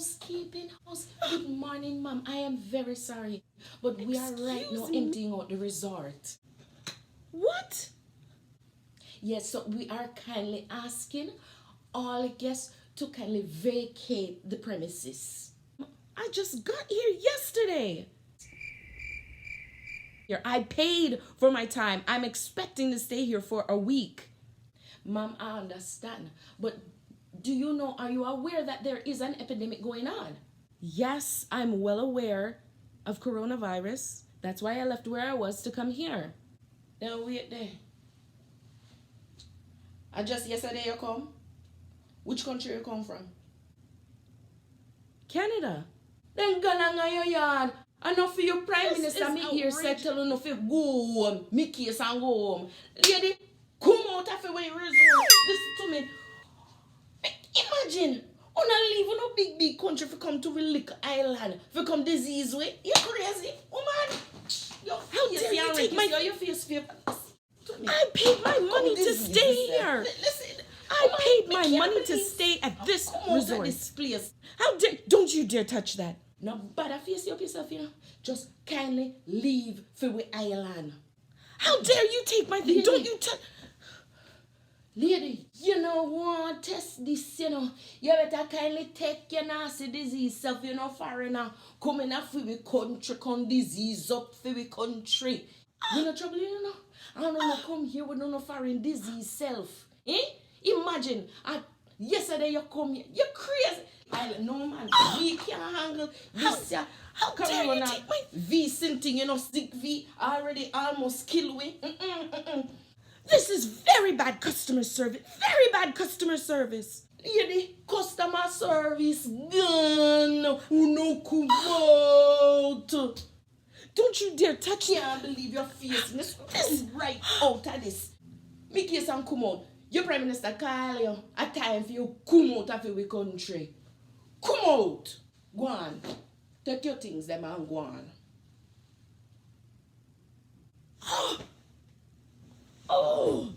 housekeeping house. Good morning, ma'am. I am very sorry, but we are right now Excuse me? emptying out the resort. What? Yes, so we are kindly asking all guests to kindly vacate the premises. I just got here yesterday. Here, I paid for my time. I'm expecting to stay here for a week. Ma'am, I understand, but do you know, are you aware that there is an epidemic going on? Yes, I'm well aware of coronavirus. That's why I left where I was to come here. Then wait there. And just yesterday you come? Which country you come from? Canada. Then go on your yard. Enough for your prime This minister is me here said outrageous. tell you enough for go home. Me case and go home. Lady, come out of your resort. Listen to me. Imagine, on a leave on a big country for come to a little island, for come disease way. You crazy, woman. How dare you take my... your face fear. I paid my money to stay here. Listen, I woman, paid me my can't money to believe- stay at this Come out of resort. this place. How dare... Don't you dare touch that. Now, bother face up yourself, you know. Just kindly leave for we island. How dare you take my thing? Lady. Don't you touch... Lady, you know, want test this, you know. You better kindly take your nasty disease self, you know, foreigner. Come in for we country, come disease up for we country. You know trouble, you know. I don't know, come here with no foreign disease self. Eh? Imagine, yesterday you come here, you're crazy. No man, we can't handle this. How dare you take my... V thing, you know, sick V already almost kill we. This is very bad customer service. Very bad customer service. Lady, customer service gone. Who no come out? Don't you dare touch me. Can't believe your face. This right out of this. Make you some come out. Your prime minister call you. A time for you come out of your country. Come out. Go on. Take your things them and go on. Oh.